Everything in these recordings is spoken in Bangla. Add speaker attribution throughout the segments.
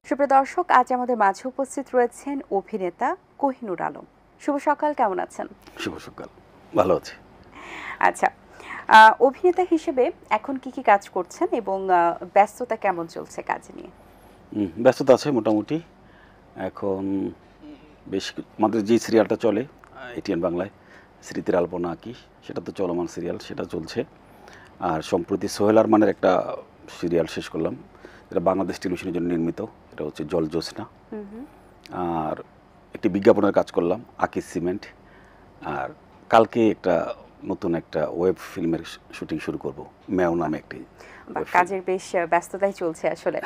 Speaker 1: সুপ্রিয় দর্শক, আজ আমাদের মাঝে উপস্থিত রয়েছেন অভিনেতা কোহিনুর আলম। শুভ সকাল, কেমন আছেন?
Speaker 2: শুভ সকাল, ভালো আছি।
Speaker 1: আচ্ছা, অভিনেতা হিসেবে এখন কি কি কাজ করছেন এবং ব্যস্ততা কেমন চলছে কাজ নিয়ে?
Speaker 2: ব্যস্ততা আছে মোটামুটি। এখন বেশ আমাদের যে সিরিয়ালটা চলে এটিএন বাংলায়, স্মৃতির আলপনা আঁকি, সেটা তো চলমান সিরিয়াল, সেটা চলছে। আর সম্প্রতি সোহেল আরমানের একটা সিরিয়াল শেষ করলাম, এটা বাংলাদেশ টেলিভিশনের জন্য নির্মিত, এটা হচ্ছে জল জ্যোৎস্না। আর একটি বিজ্ঞাপনের কাজ করলাম, আকিস সিমেন্ট। আর কালকে একটা নতুন একটা ওয়েব ফিল্মের শুটিং শুরু করব, ম্যাও নামে একটি।
Speaker 1: কাজের বেশ ব্যস্ততাই চলছে আসলে।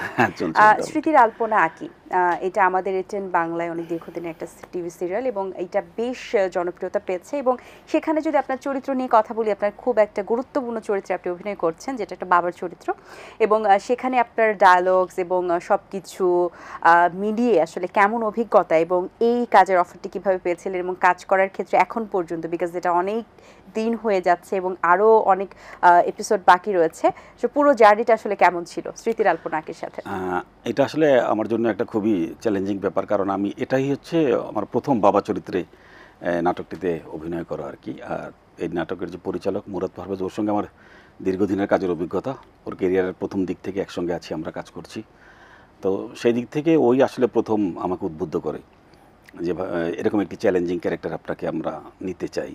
Speaker 1: স্মৃতির আলপনা আঁকি, এটা আমাদের এটেন বাংলায় অনেক দীর্ঘদিনের একটা টিভি সিরিয়াল এবং এটা বেশ জনপ্রিয়তা পেয়েছে। এবং সেখানে যদি আপনার চরিত্র নিয়ে কথা বলি, আপনার খুব একটা গুরুত্বপূর্ণ চরিত্রে আপনি অভিনয় করছেন, যেটা একটা বাবার চরিত্র। এবং সেখানে আপনার ডায়ালগস এবং সব কিছু মিলিয়ে আসলে কেমন অভিজ্ঞতা এবং এই কাজের অফারটি কীভাবে পেয়েছিলেন এবং কাজ করার ক্ষেত্রে এখন পর্যন্ত, বিকজ এটা অনেক দিন হয়ে যাচ্ছে এবং আরও অনেক এপিসোড বাকি রয়েছে, পুরো জার্নিটা আসলে কেমন ছিল স্মৃতির আলপনা আঁকির সাথে?
Speaker 2: এটা আসলে আমার জন্য একটা খুবই চ্যালেঞ্জিং ব্যাপার, কারণ আমি এটাই হচ্ছে আমার প্রথম বাবা চরিত্রে নাটকটিতে অভিনয় করা আর কি। আর এই নাটকের যে পরিচালক মুরাদ পারভেজ, ওর সঙ্গে আমার দীর্ঘদিনের কাজের অভিজ্ঞতা, ওর কেরিয়ারের প্রথম দিক থেকে একসঙ্গে আছি, আমরা কাজ করছি। তো সেই দিক থেকে ওই আসলে প্রথম আমাকে উদ্বুদ্ধ করে যে এরকম একটি চ্যালেঞ্জিং ক্যারেক্টার আপনাকে আমরা নিতে চাই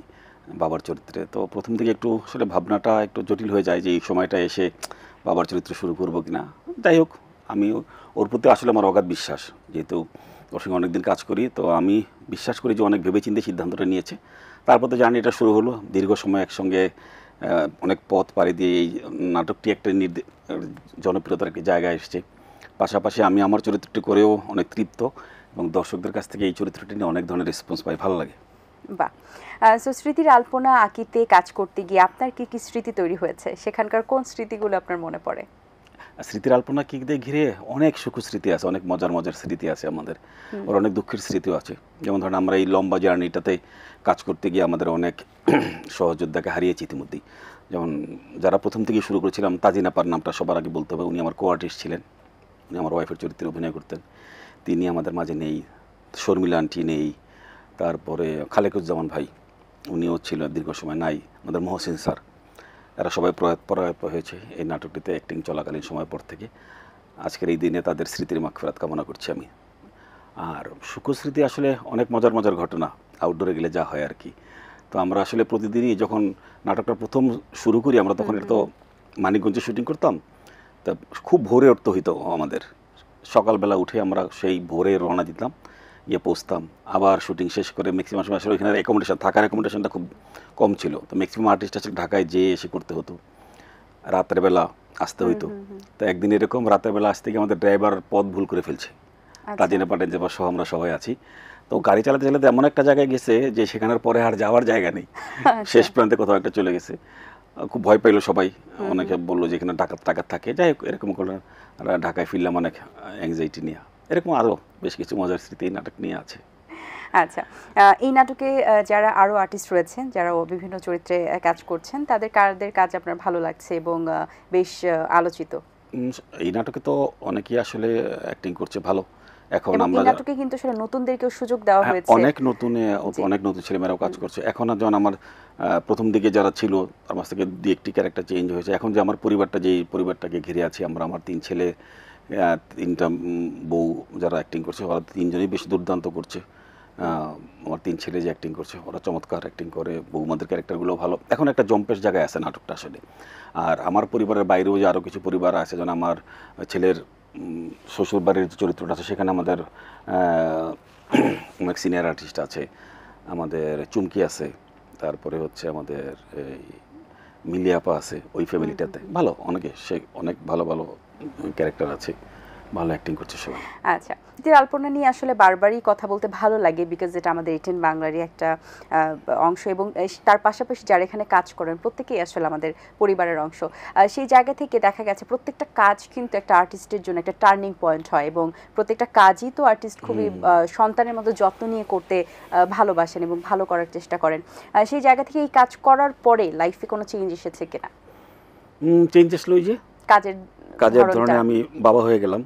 Speaker 2: বাবার চরিত্রে। তো প্রথম থেকে একটু আসলে ভাবনাটা একটু জটিল হয়ে যায় যে এই সময়টা এসে বাবার চরিত্র শুরু করবো কিনা। যাই হোক, আমি ওর প্রতি আসলে আমার অগাধ বিশ্বাস, যেহেতু ওর সঙ্গে অনেকদিন কাজ করি, তো আমি বিশ্বাস করি যে অনেক ভেবেচিন্তে সিদ্ধান্তটা নিয়েছে। তারপর তো জার্নিটা শুরু হলো, দীর্ঘ সময় একসঙ্গে অনেক পথ পাড়ি দিয়ে এই নাটকটি একটা জনপ্রিয়তার একটি জায়গায় এসছে। পাশাপাশি আমি আমার চরিত্রটি করেও অনেক তৃপ্ত এবং দর্শকদের কাছ থেকে এই চরিত্রটি নিয়ে অনেক ধরনের রেসপন্স পাই, ভালো লাগে।
Speaker 1: বাহ। সো স্মৃতির আলপনা আঁকিতে কাজ করতে গিয়ে আপনার কি কি স্মৃতি তৈরি হয়েছে? সেখানকার কোন স্মৃতিগুলো আপনার মনে পড়ে?
Speaker 2: স্মৃতির আলপনা আঁকিতে ঘিরে অনেক সুখ স্মৃতি আছে, অনেক মজার মজার স্মৃতি আছে আমাদের, ওর অনেক দুঃখের স্মৃতিও আছে। যেমন ধরেন আমরা এই লম্বা জার্নিটাতে কাজ করতে গিয়ে আমাদের অনেক সহযোদ্ধাকে হারিয়েছি ইতিমধ্যেই। যেমন যারা প্রথম থেকে শুরু করেছিলাম, তাজিনাপার নামটা সবার আগে বলতে হবে, উনি আমার কো আর্টিস্ট ছিলেন, উনি আমার ওয়াইফের চরিত্রে অভিনয় করতেন, তিনি আমাদের মাঝে নেই। শর্মিলা আন্টি নেই, তারপরে খালেকুজ্জামান ভাই, উনিও ছিল দীর্ঘ সময় নাই, আমাদের মহসিন স্যার, এরা সবাই প্রয়াত হয়েছে এই নাটকটিতে অ্যাক্টিং চলাকালীন সময় পর থেকে। আজকের এই দিনে তাদের স্মৃতির মাগফিরাত কামনা করছি আমি। আর সুখস্মৃতি আসলে অনেক মজার মজার ঘটনা, আউটডোরে গেলে যা হয় আর কি। তো আমরা আসলে প্রতিদিনই যখন নাটকটা প্রথম শুরু করি, আমরা তখন এটা তো মানিকগঞ্জে শুটিং করতাম, তা খুব ভোরে উঠতে হইতো আমাদের। সকালবেলা উঠে আমরা সেই ভোরে রওনা দিতাম, গিয়ে পৌঁছতাম, আবার শুটিং শেষ করে ম্যাক্সিমাম সময় আসলে ওইখানে অ্যাকোমোডেশন, থাকার অ্যাকোমোডেশনটা খুব কম ছিল, তো ম্যাক্সিমাম আর্টিস্ট আসলে ঢাকায় যেয়ে এসে করতে হতো, রাতের বেলা আসতে হইতো। তো একদিন এরকম রাতের বেলা আসতে গিয়ে আমাদের ড্রাইভার পথ ভুল করে ফেলছে, তাজিনা পাটেন যে সহ আমরা সবাই আছি। তো গাড়ি চালাতে চালাতে এমন একটা জায়গায় গেছে যে সেখানের পরে আর যাওয়ার জায়গা নেই, শেষ প্রান্তে কোথাও একটা চলে গেছে। খুব ভয় পাইলো সবাই, অনেকে বললো যে এখানে ডাকাত টাকাত থাকে। যাই হোক, এরকম করে ঢাকায় ফিরলাম অনেক অ্যাংজাইটি নিয়ে। এরকম আরও বেশ কিছু মজার স্মৃতি এই নাটক নিয়ে আছে।
Speaker 1: আচ্ছা, এই নাটকে যারা আরও আর্টিস্ট রয়েছেন, যারা বিভিন্ন চরিত্রে কাজ করছেন, কাদের কাজ আপনার ভালো লাগছে এবং বেশ আলোচিত?
Speaker 2: এই নাটকে তো অনেকেই আসলে অ্যাক্টিং করছে ভালো। এখন
Speaker 1: আমরা এই নাটকে কিন্তু আসলে নতুনদেরকেও সুযোগ দেওয়া হয়েছে,
Speaker 2: অনেক নতুন ছেলেমেয়েরাও কাজ করছে। এখন যেমন আমার প্রথম দিকে যারা ছিল তার মাঝ থেকে দু একটি ক্যারেক্টার চেঞ্জ হয়েছে। এখন যে আমার পরিবারটা, যেই পরিবারটাকে ঘিরে আছি আমরা, আমার 3 ছেলে, 3টা বউ যারা অ্যাক্টিং করছে, ওরা 3জনই বেশ দুর্দান্ত করছে। আমার 3 ছেলে যে অ্যাক্টিং করছে, ওরা চমৎকার অ্যাক্টিং করে, বৌমাদের ক্যারেক্টারগুলো ভালো। এখন একটা জম্পেশ জায়গায় আছে নাটকটা আসলে। আর আমার পরিবারের বাইরেও যে আরও কিছু পরিবার আছে, যেন আমার ছেলের শ্বশুরবাড়ির যে চরিত্রটা আছে, সেখানে আমাদের অনেক সিনিয়র আর্টিস্ট আছে, আমাদের চুমকি আছে, তারপরে হচ্ছে আমাদের এই মিলিয়াপা আছে ওই ফ্যামিলিটাতে, ভালো অনেকে, সে অনেক ভালো ভালো ক্যারেক্টার আছে, ভালো অ্যাক্টিং করছে সবাই।
Speaker 1: আচ্ছা, স্মৃতির আলপনা নিয়ে আসলে বারবারই কথা বলতে ভালো লাগে, বিকজ এটা আমাদের এটেন বাংলারই একটা অংশ এবং তার পাশাপাশি যারা এখানে কাজ করেন প্রত্যেকেই আসলে আমাদের পরিবারের অংশ। সেই জায়গা থেকে দেখা গেছে প্রত্যেকটা কাজ কিন্তু একটা আর্টিস্টের জন্য একটা টার্নিং পয়েন্ট হয় এবং প্রত্যেকটা কাজই তো আর্টিস্ট খুবই সন্তানের মতো যত্ন নিয়ে করতে ভালোবাসেন এবং ভালো করার চেষ্টা করেন। সেই জায়গা থেকে এই কাজ করার পরে লাইফে কোনো চেঞ্জ এসেছে কিনা?
Speaker 2: চেঞ্জ আসলো, ওই যে
Speaker 1: কাজের
Speaker 2: কাজের ধরনে আমি বাবা হয়ে গেলাম,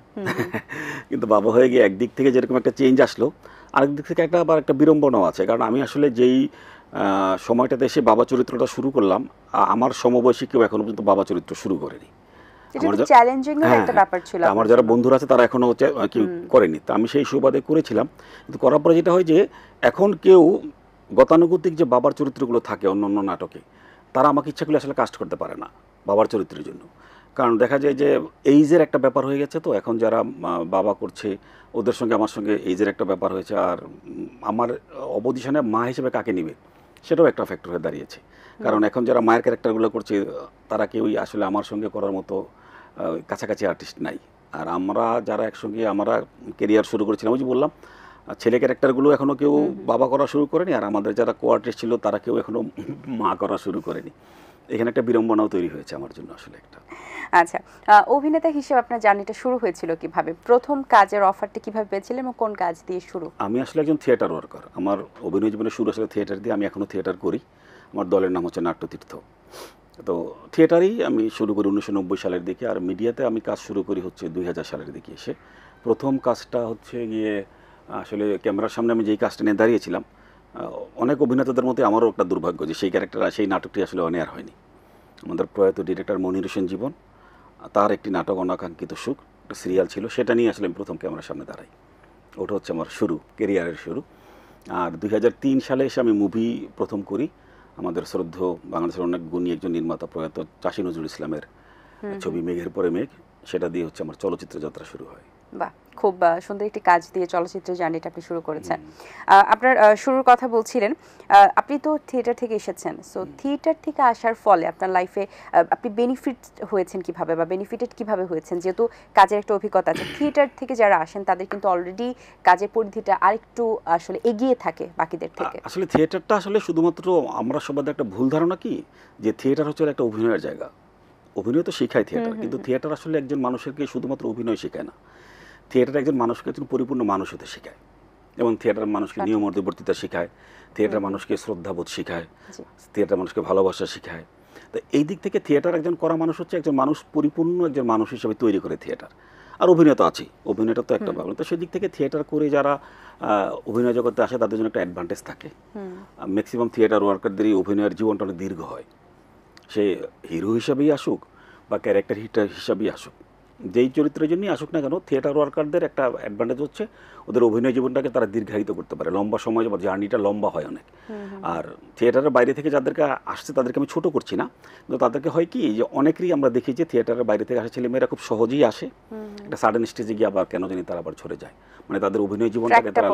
Speaker 2: কিন্তু বাবা হয়ে গিয়ে একদিক থেকে যেরকম একটা চেঞ্জ আসলো, আরেক দিক থেকে আবার একটা বিড়ম্বনাও আছে। কারণ আমি আসলে যেই সময়টাতে এসে বাবা চরিত্রটা শুরু করলাম, আমার সমবয়সী কেউ এখনো পর্যন্ত বাবা চরিত্র শুরু করেনি। আমার যারা বন্ধুরা আছে তারা এখনো কেউ করেনি, তা আমি সেই সুবাদে করেছিলাম। কিন্তু করার পরে যেটা হয় যে এখন কেউ গতানুগতিক যে বাবার চরিত্রগুলো থাকে অন্য অন্য নাটকে, তারা আমাকে ইচ্ছা করলে আসলে কাস্ট করতে পারে না বাবার চরিত্রের জন্য। কারণ দেখা যায় যে এইজের একটা ব্যাপার হয়ে গেছে, তো এখন যারা বাবা করছে ওদের সঙ্গে আমার সঙ্গে এইজের একটা ব্যাপার হয়েছে, আর আমার অপোজিশনে মা হিসেবে কাকে নিবে সেটাও একটা ফ্যাক্টর হয়ে দাঁড়িয়েছে। কারণ এখন যারা মায়ের ক্যারেক্টারগুলো করছে তারা কেউই আসলে আমার সঙ্গে করার মতো কাছাকাছি আর্টিস্ট নাই। আর আমরা যারা একসঙ্গে আমরা কেরিয়ার শুরু করেছিলাম, ওই যে বললাম ছেলে ক্যারেক্টারগুলো এখনও কেউ বাবা করা শুরু করেনি, আর আমাদের যারা কো আর্টিস্ট ছিল তারা কেউ এখনও মা করা শুরু করেনি। এখানে একটা বিড়ম্বনাও তৈরি হয়েছে আমার জন্য আসলে একটা।
Speaker 1: আচ্ছা, অভিনেতা হিসেবে আপনার জার্নিটা শুরু হয়েছিল কিভাবে? প্রথম কাজের অফারটা কিভাবে পেয়েছিলেন এবং কোন কাজ দিয়ে শুরু?
Speaker 2: আমি আসলে একজন থিয়েটার ওয়ার্কার। আমার অভিনয় জীবনে শুরু আসলে থিয়েটার দিয়ে। আমি এখনও থিয়েটার করি। আমার দলের নাম হচ্ছে নাট্যতীর্থ। তো থিয়েটারেই আমি শুরু করি 1990 সালের দিকে, আর মিডিয়াতে আমি কাজ শুরু করি হচ্ছে 2000 সালের দিকে এসে। প্রথম কাজটা হচ্ছে গিয়ে আসলে ক্যামেরার সামনে আমি যেই কাজটা নিয়ে দাঁড়িয়েছিলাম, অনেক অভিনেতাদের মধ্যে আমারও একটা দুর্ভাগ্য যে সেই সেই নাটকটি আসলে অনেয়ার হয়নি। আমাদের প্রয়াত ডিরেক্টর মনির হোসেন জীবন, তার একটি নাটক অনাকাঙ্ক্ষিত সুখ, একটা সিরিয়াল ছিল, সেটা নিয়ে আসলে আমি প্রথম ক্যামেরার সামনে দাঁড়াই। ওটা হচ্ছে আমার শুরু, কেরিয়ারের শুরু। আর 2003 সালে এসে আমি মুভি প্রথম করি। আমাদের শ্রদ্ধেয় বাংলাদেশের অনেক গুণী একজন নির্মাতা প্রয়াত চাষী নজরুল ইসলামের ছবি মেঘের পরে মেঘ, সেটা দিয়ে হচ্ছে আমার চলচ্চিত্র যাত্রা শুরু হয়।
Speaker 1: বাহ, খুব সুন্দর একটি কাজ দিয়ে চলচ্চিত্র জার্নিটা আপনি শুরু করেছেন। আপনার শুরুর কথা বলছিলেন, আপনি তো থিয়েটার থেকে এসেছেন, সো থিয়েটার থেকে আসার ফলে আপনার লাইফে আপনি বেনিফিট হয়েছেন কিভাবে বা বেনিফিটেড কিভাবে হয়েছেন? যেহেতু কাজের একটা অভিজ্ঞতা আছে, থিয়েটার থেকে যারা আসেন তাদের কিন্তু অলরেডি কাজের পরিধিটা আরেকটু আসলে এগিয়ে থাকে বাকিদের থেকে।
Speaker 2: আসলে থিয়েটারটা আসলে শুধুমাত্র আমরা সবাই একটা ভুল ধারণা কি যে থিয়েটার হচ্ছে একটা অভিনয়ের জায়গা। অভিনয় তো শেখায় থিয়েটার, কিন্তু থিয়েটার আসলে একজন মানুষকে শুধুমাত্র অভিনয় শেখায় না। থিয়েটার একজন মানুষকে একজন পরিপূর্ণ মানুষ হতে শেখায়, এবং থিয়েটার মানুষকে নিয়মবর্তিতা শেখায়, থিয়েটার মানুষকে শ্রদ্ধাবোধ শেখায়, থিয়েটার মানুষকে ভালোবাসা শেখায়। তো এই দিক থেকে থিয়েটার একজন করা মানুষ হচ্ছে একজন মানুষ পরিপূর্ণ একজন মানুষ হিসেবে তৈরি করে থিয়েটার। আর অভিনয় তো আছেই, অভিনয়টা তো একটা ব্যাপার। তো সেদিক থেকে থিয়েটার করে যারা অভিনয় জগতে আসে তাদের জন্য একটা অ্যাডভান্টেজ থাকে। ম্যাক্সিমাম থিয়েটার ওয়ার্কারদেরই অভিনয়ের জীবনটা অনেক দীর্ঘ হয়। সে হিরো হিসাবেই আসুক বা ক্যারেক্টার হিসাবেই আসুক, যেই চরিত্রের জন্যই আসুক না কেন, থিয়েটার ওয়ার্কারদের একটা অ্যাডভান্টেজ হচ্ছে ওদের অভিনয় জীবনটাকে তারা দীর্ঘায়িত করতে পারে, লম্বা সময় যাবার জার্নিটা লম্বা হয় অনেক। আর থিয়েটারের বাইরে থেকে যাদেরকে আসছে তাদেরকে আমি ছোটো করছি না, কিন্তু তাদেরকে হয় কি যে অনেকেরই আমরা দেখি যে থিয়েটারের বাইরে থেকে আসা ছেলেমেয়েরা খুব সহজেই আসে, একটা সাডেন স্টেজে গিয়ে আবার কেন জানি তারা আবার ঝরে যায়, মানে তাদের অভিনয় জীবনটাকে তারা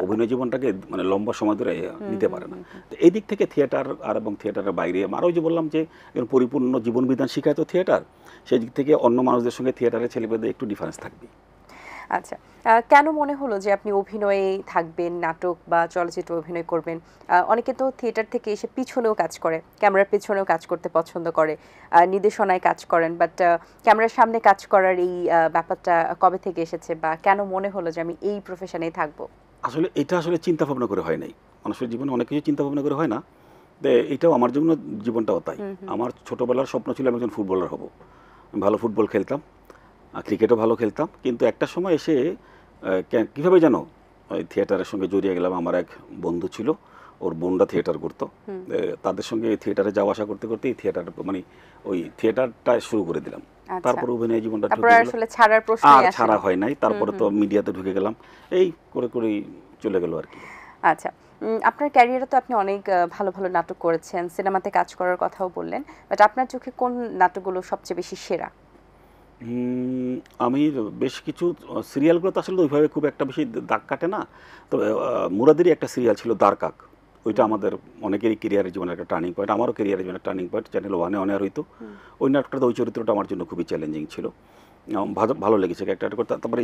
Speaker 2: অভিনয় জীবনটাকে মানে লম্বা সময় ধরে নিতে পারে না। তো এই দিক থেকে থিয়েটার আর এবং থিয়েটারের বাইরে আরও যে বললাম যে পরিপূর্ণ জীবন বিধান শিখায় তো থিয়েটার, সেই দিক থেকে অন্য মানুষদের সঙ্গে থিয়েটারের ছেলেমেয়েদের একটু ডিফারেন্স থাকবে।
Speaker 1: আচ্ছা, কেন মনে হলো যে আপনি অভিনয়ে থাকবেন, নাটক বা চলচ্চিত্র অভিনয় করবেন? অনেকে তো থিয়েটার থেকে এসে পিছনেও কাজ করে, ক্যামেরার পিছনেও কাজ করতে পছন্দ করে, নির্দেশনায় কাজ করেন, বাট ক্যামেরার সামনে কাজ করার এই ব্যাপারটা কবে থেকে এসেছে বা কেন মনে হলো যে আমি এই প্রফেশনেই থাকবো?
Speaker 2: আসলে এটা আসলে চিন্তা ভাবনা করে হয় নাই, মানুষের জীবনে অনেক কিছু চিন্তা ভাবনা করে হয় না। এটাও আমার জন্য জীবনটাও তাই। আমার ছোটোবেলার স্বপ্ন ছিল আমি একজন ফুটবলার হব, ভালো ফুটবল খেলতাম, ক্রিকেটও ভালো খেলতাম, কিন্তু একটা সময় এসে কীভাবে যেন ওই থিয়েটারের সঙ্গে জড়িয়ে গেলাম। আমার এক বন্ধু ছিল, ওর বোনরা থিয়েটার করতো, তাদের সঙ্গে থিয়েটারে যাওয়া আসা করতে করতে থিয়েটার মানে ওই থিয়েটারটা শুরু করে দিলাম। তারপর অভিনয় জীবনটা ছাড়া হয় নাই, তারপরে তো মিডিয়াতে ঢুকে গেলাম, এই করে করেই চলে গেল আর কি।
Speaker 1: আচ্ছা, আপনার ক্যারিয়ারে তো আপনি অনেক ভালো ভালো নাটক করেছেন, সিনেমাতে কাজ করার কথাও বললেন, বাট আপনার চোখে কোন নাটকগুলো সবচেয়ে বেশি সেরা?
Speaker 2: আমি বেশ কিছু সিরিয়ালগুলো তো আসলে ওইভাবে খুব একটা বেশি দাগ কাটে না, তবে মুরাদেরই একটা সিরিয়াল ছিল দারকাক, ওইটা আমাদের অনেকেরই ক্যারিয়ারের জীবনে একটা টার্নিং পয়েন্ট, আমারও ক্যারিয়ারের জীবনে টার্নিং পয়েন্ট। চ্যানেল 1-এ অনেয়ার হইতো ওই নাটকটা, ওই চরিত্রটা আমার জন্য খুবই চ্যালেঞ্জিং ছিল, ভালো লেগেছে ক্যারেক্টার করতে। তারপরে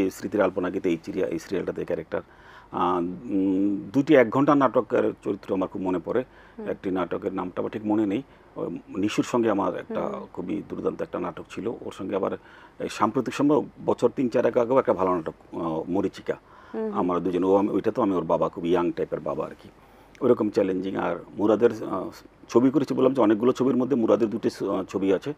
Speaker 2: এই স্মৃতির আলপনা গীতে এই সিরিয়ালটাতে ক্যারেক্টার, দুটি 1 ঘন্টার নাটকের চরিত্র আমার খুব মনে পড়ে। একটি নাটকের নামটা আমার ঠিক মনে নেই, নিশুর সঙ্গে আমার একটা খুবই দুর্দান্ত একটা নাটক ছিল, ওর সঙ্গে আবার সাম্প্রতিক সময় বছর 3-4 আগেও একটা ভালো নাটক মরিচিকা, আমার দুজন, ওইটা তো আমি ওর বাবা, খুব ইয়াং টাইপের বাবা আর কি, ওইরকম চ্যালেঞ্জিং। আর মুরাদের ছবি করেছি, বললাম যে অনেকগুলো ছবির মধ্যে মুরাদের 2টি ছবি আছে,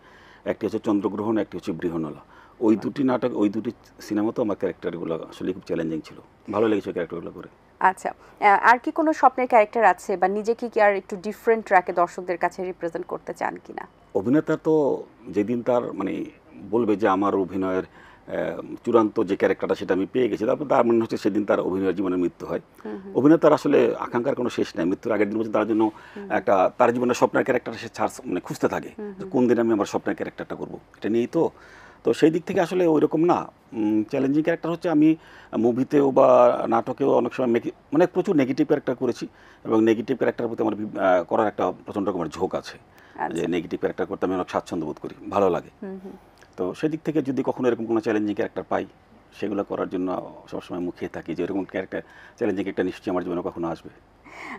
Speaker 2: একটি হচ্ছে চন্দ্রগ্রহণ, একটি হচ্ছে বৃহন্নলা। ওই দুটি নাটক, ওই দুটি সিনেমা তো আমার ক্যারেক্টারগুলো আসলে খুব চ্যালেঞ্জিং ছিল, ভালো লেগেছে ক্যারেক্টারগুলো করে।
Speaker 1: আচ্ছা, আর কি কোনো স্বপ্নের ক্যারেক্টার আছে বা নিজেকে কি আর একটু ডিফারেন্ট ট্র্যাকে দর্শকদের কাছে রিপ্রেজেন্ট করতে চান কিনা?
Speaker 2: অভিনেতা তো যেদিন তার মানে বলবে যে আমার অভিনয়ের চূড়ান্ত যে ক্যারেক্টারটা সেটা আমি পেয়ে গেছি, তারপর তার মনে হচ্ছে সেদিন তার অভিনয়ের জীবনের মৃত্যু হয়। অভিনেতার আসলে আকাঙ্ক্ষার কোনো শেষ নাই, মৃত্যুর আগের দিন পর্যন্ত তার জন্য একটা তার জীবনের স্বপ্নের ক্যারেক্টার সে মানে খুঁজতে থাকে যে কোন দিন আমি আমার স্বপ্নের ক্যারেক্টারটা করবো, এটা নিয়েই তো। তো সেই দিক থেকে আসলে ওই রকম না, চ্যালেঞ্জিং ক্যারেক্টার হচ্ছে আমি মুভিতেও বা নাটকেও অনেক সময় মানে প্রচুর নেগেটিভ ক্যারেক্টার করেছি, এবং নেগেটিভ ক্যারেক্টার প্রতি আমার করার একটা প্রচণ্ড রকমের ঝোঁক আছে, যে নেগেটিভ ক্যারেক্টার করতে আমি অনেক স্বাচ্ছন্দ্য বোধ করি, ভালো লাগে। তো সেদিক থেকে যদি কখনো এরকম কোনো চ্যালেঞ্জিং ক্যারেক্টার পাই, সেগুলো করার জন্য সবসময় মুখিয়ে থাকি যে এরকম ক্যারেক্টার চ্যালেঞ্জিং একটা নিশ্চয়ই আমার জীবনে কখনো আসবে।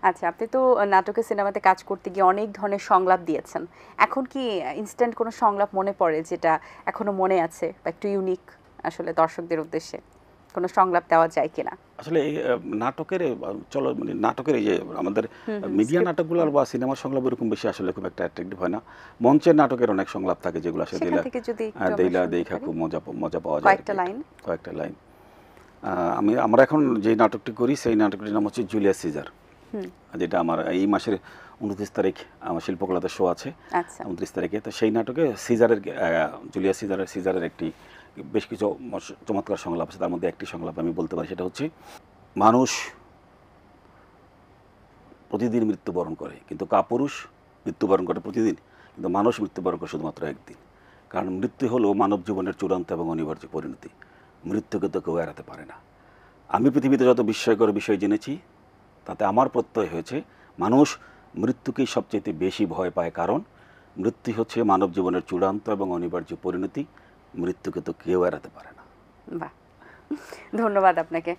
Speaker 1: আচ্ছা, আপনি তো নাটকের সিনেমাতে কাজ করতে গিয়ে অনেক ধরনের সংলাপ দিয়েছেন, এখন কি ইনস্ট্যান্ট কোনো সংলাপ মনে পড়ে যেটা এখনো মনে আছে বা একটু ইউনিক আসলে দর্শকদের উদ্দেশ্যে কোনো সংলাপ দেওয়া যায় কিনা?
Speaker 2: আসলে এই নাটকের মানে নাটকের এই যে আমাদের মিডিয়া নাটকগুলো বা সিনেমার সংলাপ এরকম বেশি আসলে খুব একটা অ্যাট্রাকটিভ হয় না। মঞ্চের নাটকের অনেক সংলাপ থাকে যেগুলো আসলে দেইলা দেখা খুব মজা পাওয়া যায়, কয়েকটা লাইন। আমরা এখন যে নাটকটি করি সেই নাটকটির নাম হচ্ছে জুলিয়াস সিজার, যেটা আমার এই মাসের 29 তারিখ আমার শিল্পকলাতে শো আছে, 29 তারিখে। তো সেই নাটকে জুলিয়াস সিজারের একটি বেশ কিছু চমৎকার সংলাপ আছে, তার মধ্যে একটি সংলাপ আমি বলতে পারি, সেটা হচ্ছে মানুষ প্রতিদিন মৃত্যুবরণ করে, কিন্তু কাপুরুষ মৃত্যুবরণ করে প্রতিদিন, কিন্তু মানুষ মৃত্যুবরণ করে শুধুমাত্র একদিন। কারণ মৃত্যু হলো মানব জীবনের চূড়ান্ত এবং অনিবার্য পরিণতি, মৃত্যুকে তো কেউ এড়াতে পারে না। আমি পৃথিবীতে যত বিস্ময়কর বিষয় জেনেছি তাতে আমার প্রত্যয় হয়েছে মানুষ মৃত্যুকেই সবচেয়ে বেশি ভয় পায়, কারণ মৃত্যু হচ্ছে মানব জীবনের চূড়ান্ত এবং অনিবার্য পরিণতি, মৃত্যুকে তো কেউ এড়াতে পারে না।
Speaker 1: বাহ, ধন্যবাদ আপনাকে।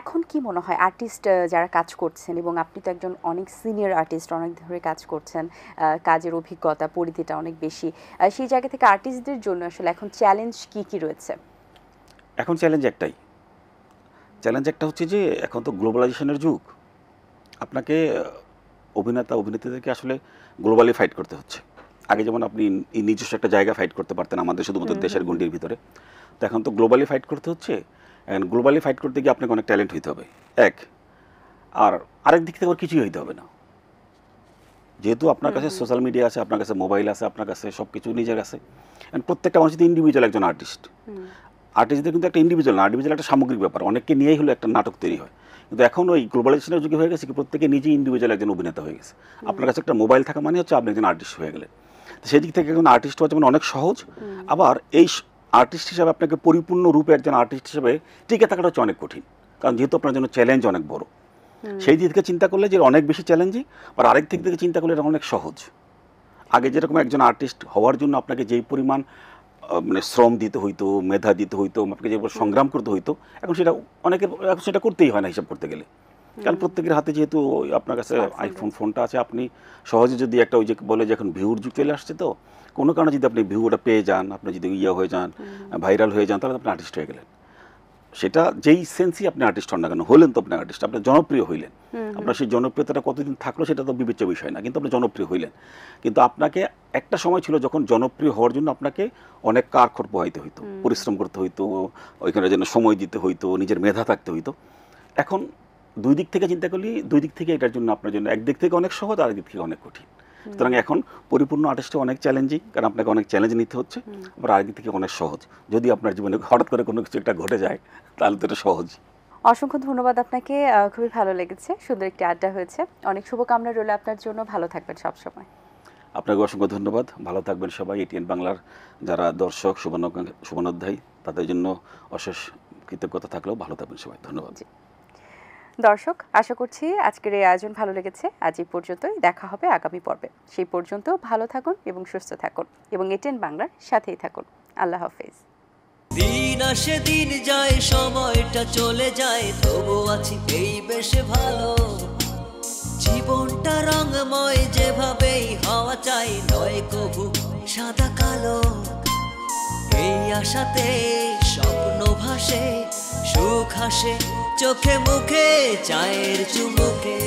Speaker 1: এখন কি মনে হয় আর্টিস্ট যারা কাজ করছেন, এবং আপনি তো একজন অনেক সিনিয়র আর্টিস্ট, অনেক ধরে কাজ করছেন, কাজের অভিজ্ঞতা পরিধিটা অনেক বেশি, সেই জায়গা থেকে আর্টিস্টদের জন্য আসলে এখন চ্যালেঞ্জ কি কি রয়েছে?
Speaker 2: এখন চ্যালেঞ্জ একটা হচ্ছে যে এখন তো গ্লোবালাইজেশনের যুগ, আপনাকে অভিনেতাদেরকে আসলে গ্লোবালি ফাইট করতে হচ্ছে। আগে যেমন আপনি নিজস্ব একটা জায়গা ফাইট করতে পারতেন আমাদের শুধুমাত্র দেশের গণ্ডির ভিতরে, তো এখন তো গ্লোবালি ফাইট করতে হচ্ছে। গ্লোবালি ফাইট করতে গিয়ে আপনাকে অনেক ট্যালেন্ট হইতে হবে আর আরেক দিক থেকে আবার কিছুই হইতে হবে না, যেহেতু আপনার কাছে সোশ্যাল মিডিয়া আছে, আপনার কাছে মোবাইল আছে, আপনার কাছে সব কিছু নিজের কাছে। প্রত্যেকটা মানুষ কিন্তু ইন্ডিভিজুয়াল একজন আর্টিস্টদের কিন্তু একটা ইন্ডিভিজুয়াল একটা সামগ্রিক ব্যাপার, অনেককে নিয়েই হলো একটা নাটক তৈরি হয়। কিন্তু এখন ওই গ্লোবালাইজেশনের যুগে হয়ে গেছে কি প্রত্যেকে নিজেই ইন্ডিভিজুয়াল একজন অভিনেতা হয়ে গেছে। আপনার কাছে একটা মোবাইল থাকা মানে হচ্ছে আপনি একজন আর্টিস্ট হয়ে গেলেন। সেই দিক থেকে একজন আর্টিস্ট হওয়া যেমন অনেক সহজ, আবার এই আর্টিস্ট হিসাবে আপনাকে পরিপূর্ণ রূপে একজন আর্টিস্ট হিসেবে টিকে থাকাটা হচ্ছে অনেক কঠিন, কারণ যেহেতু আপনার জন্য চ্যালেঞ্জ অনেক বড়। সেই দিক থেকে চিন্তা করলে যে অনেক বেশি চ্যালেঞ্জিং, আর আরেক দিক থেকে চিন্তা করলে এটা অনেক সহজ। আগে যেরকম একজন আর্টিস্ট হওয়ার জন্য আপনাকে যেই পরিমাণ মানে শ্রম দিতে হইতো, মেধা দিতে হইতো, আপনাকে যে সংগ্রাম করতে হইতো, এখন সেটা করতেই হয় না হিসাব করতে গেলে। কারণ প্রত্যেকের হাতে যেহেতু আপনার কাছে ফোনটা আছে, আপনি সহজে যদি একটা ওই যে বলে যে এখন ভিউর যুগ চলে আসছে, তো কোনো কারণে যদি আপনি ভিউটা পেয়ে যান, আপনি যদি হয়ে যান, ভাইরাল হয়ে যান, তাহলে আপনি আর্টিস্ট হয়ে গেলেন। সেটা যেই সেন্সই আপনি আর্টিস্ট হন না কেন, হলেন তো আপনি আর্টিস্ট, আপনি জনপ্রিয় হইলেন। আপনার সেই জনপ্রিয়তাটা কতদিন থাকলো সেটা তো বিবেচ্য বিষয় না, কিন্তু আপনি জনপ্রিয় হইলেন। কিন্তু আপনাকে একটা সময় ছিল যখন জনপ্রিয় হওয়ার জন্য আপনাকে অনেক কাঠখড় পোহাইতে হইতো, পরিশ্রম করতে হইতো, ওইখানে যেন সময় দিতে হইতো, নিজের মেধা থাকতে হইতো। এখন দুই দিক থেকে চিন্তা করলে দুই দিক থেকে এটার জন্য আপনার জন্য একদিক থেকে অনেক সহজ, আর একদিক থেকে অনেক কঠিন। সুতরাং এখন পরিপূর্ণ আর্টিস্টে অনেক চ্যালেঞ্জিং, কারণ আপনাকে অনেক চ্যালেঞ্জ নিতে হচ্ছে, আবার আরেকদিক থেকে অনেক সহজ। যদি আপনার জীবনে হঠাৎ করে কোনো কিছু একটা ঘটে যায় তাহলে তো এটা সহজ।
Speaker 1: অসংখ্য ধন্যবাদ আপনাকে, খুবই ভালো লেগেছে, সুন্দর একটি আড্ডা হয়েছে। অনেক শুভকামনা রইল আপনার জন্য, ভালো থাকবেন সবসময়।
Speaker 2: আপনাকে অসংখ্য ধন্যবাদ, ভালো থাকবেন সবাই। এটিএন বাংলার যারা দর্শক শুভানুধ্যায়ী তাদের জন্য অশেষ কৃতজ্ঞতা থাকলেও ভালো থাকবেন সবাই, ধন্যবাদ।
Speaker 1: দর্শক, আশা করছি আজকের এই আয়োজন ভালো লেগেছে। আজ এই পর্যন্তই, দেখা হবে আগামী পর্বে। সেই পর্যন্ত ভালো থাকুন এবং সুস্থ থাকুন, এবং এটিএন বাংলার সাথেই থাকুন। আল্লাহ হাফেজ।
Speaker 3: দিন আসে দিন যায়, সময়টা চলে যায়, তবু আছি এই বেশ ভালো। জীবনটা রঙময়, যেভাবেই হওয়া চাই, নয় কবু সাদা কালো। এই আশাতে স্বপ্ন ভাসে, সুখ হাসে চোখে মুখে, চায়ের চুমুকে।